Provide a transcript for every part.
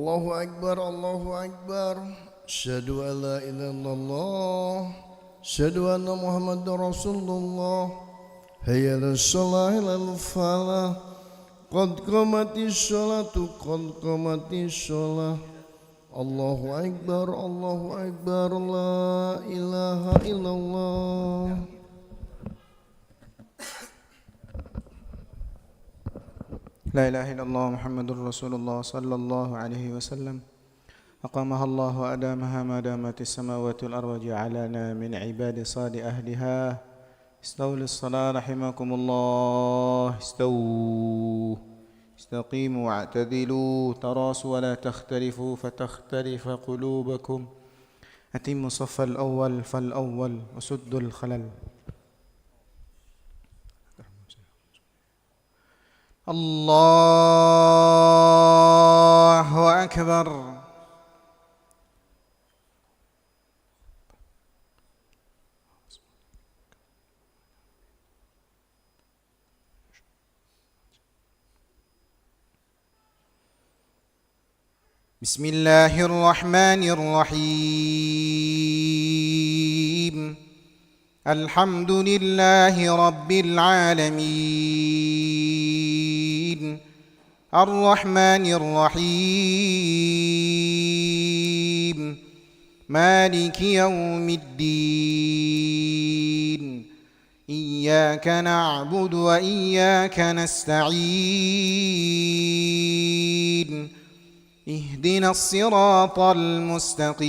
Allahu Akbar, Allahu Akbar. Asyhadu an la ilaha illallah. Asyhadu anna Muhammadar Rasulullah. Hayya 'alas shalah, hayyal falah. Qad qamatis sholatu, qad qamatis sholah. Allahu Akbar, Allahu Akbar. La ilaha illallah. لا إله إلا الله محمد رسول الله صلى الله عليه وسلم أقامها الله وأدامها ما دامت السماوات والأرض وجعلنا من عباد صاد أهلها استووا للصلاة رحمكم الله استووا استقيموا واعتدلوا تراصوا ولا تختلفوا فتختلف قلوبكم أتموا الصف الأول فالأول وسدوا الخلل الله أكبر بسم الله الرحمن الرحيم الحمد لله رب العالمين الرحمن الرحيم مالك يوم الدين إياك نعبد وإياك نستعين اهدنا الصراط المستقيم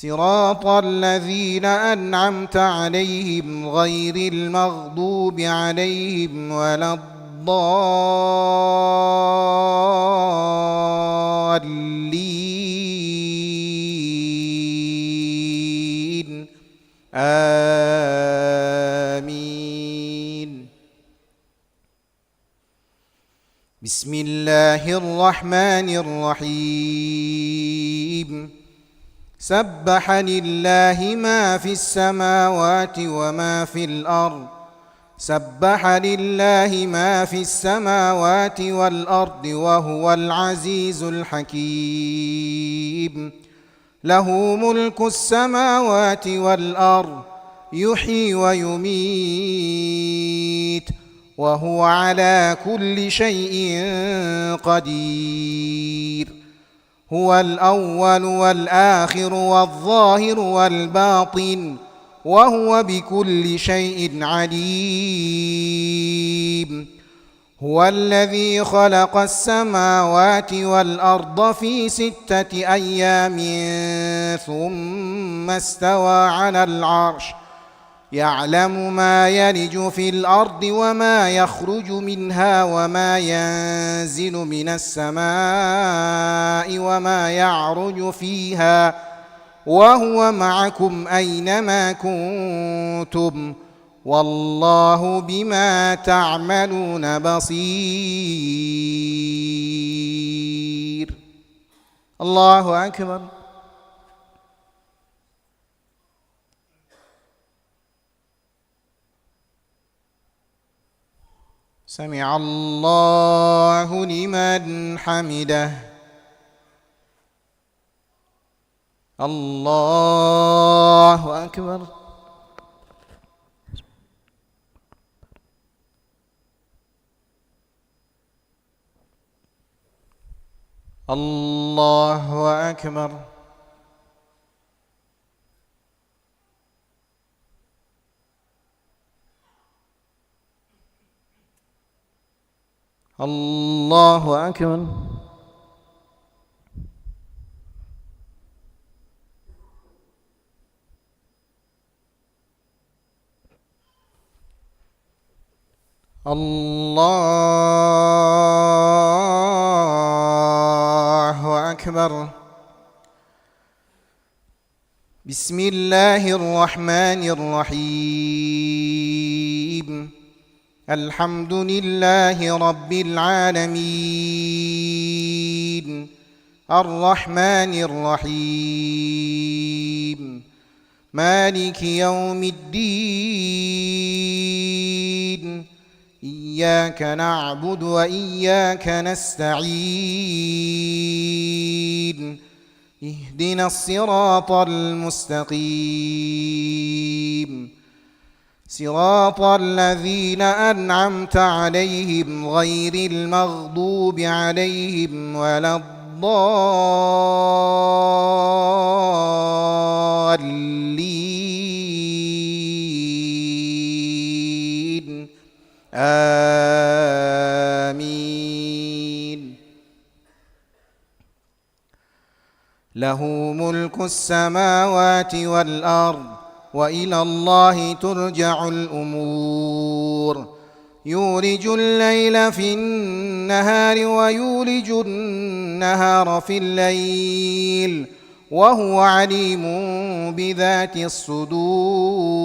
صراط الذين أنعمت عليهم غير المغضوب عليهم ولا الضالين آمين بسم الله الرحمن الرحيم سبح لله ما في السماوات وما في الأرض سبح لله ما في السماوات والأرض وهو العزيز الحكيم له ملك السماوات والأرض يحيي ويميت وهو على كل شيء قدير هو الأول والآخر والظاهر والباطن وهو بكل شيء عليم هو الذي خلق السماوات والأرض في 6 أيام ثم استوى على العرش يعلم ما يلج في الأرض وما يخرج منها وما ينزل من السماء وما يعرج فيها وهو معكم أينما كنتم والله بما تعملون بصير الله أكبر سمع الله لمن حمده الله أكبر الله أكبر الله أكبر الله أكبر بسم الله الرحمن الرحيم الحمد لله رب العالمين الرحمن الرحيم مالك يوم الدين إياك نعبد وإياك نستعين اهدنا الصراط المستقيم صراط الذين أنعمت عليهم غير المغضوب عليهم ولا الضالين آمين. له ملك السماوات والأرض وإلى الله ترجع الأمور يولج الليل في النهار ويولج النهار في الليل وهو عليم بذات الصدور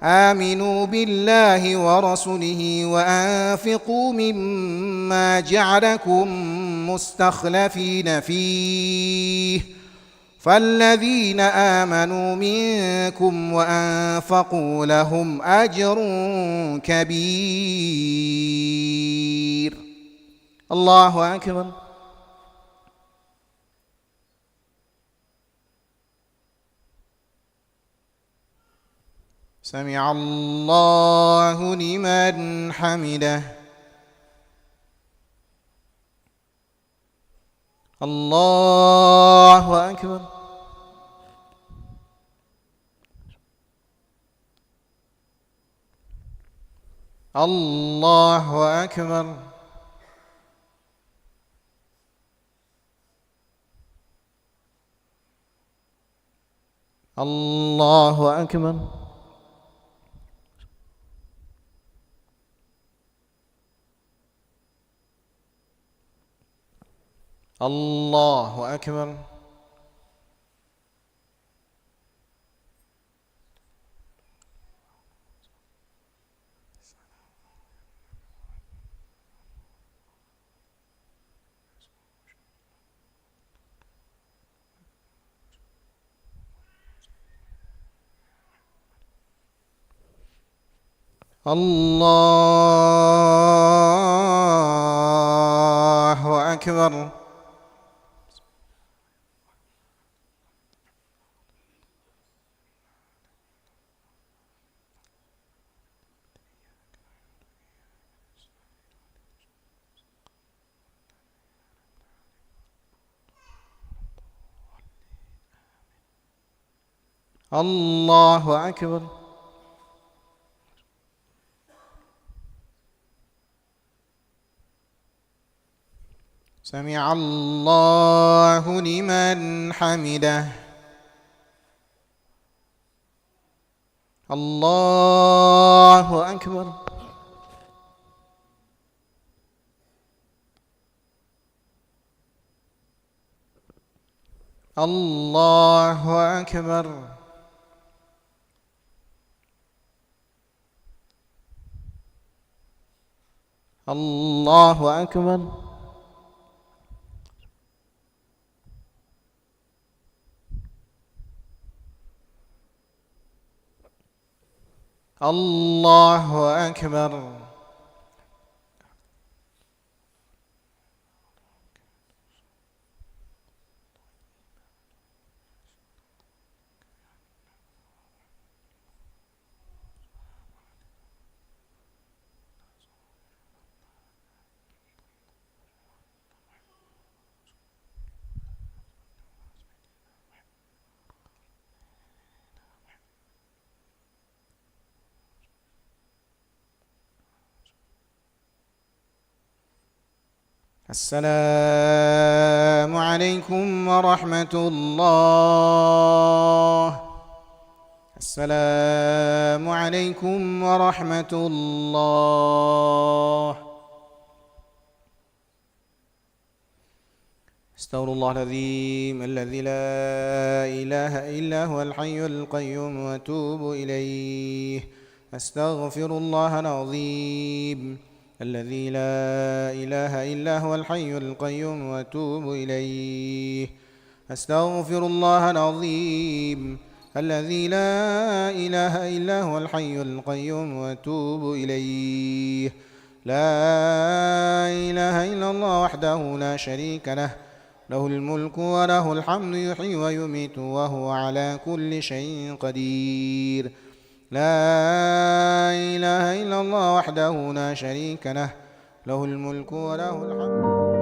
آمنوا بالله ورسله وأنفقوا مما جعلكم مستخلفين فيه فالذين آمنوا منكم وأنفقوا لهم أجر كبير. الله أكبر. سمع الله لمن حمده. الله أكبر. الله أكبر. الله أكبر. الله أكبر. الله أكبر. الله أكبر. سمع الله لمن حمده. الله أكبر. الله أكبر. الله أكبر. الله أكبر. السلام عليكم ورحمة الله. السلام عليكم ورحمة الله. استغفر الله العظيم الذي لا إله إلا هو الحي القيوم وأتوب إليه. أستغفر الله العظيم الذي لا إله إلا هو الحي القيوم وأتوب إليه. أستغفر الله العظيم الذي لا إله إلا هو الحي القيوم وأتوب إليه. لا إله إلا الله وحده لا شريك له، له الملك وله الحمد يحيي ويميت وهو على كل شيء قدير. لا إله إلا الله وحده لا شريك له، له الملك وله الحمد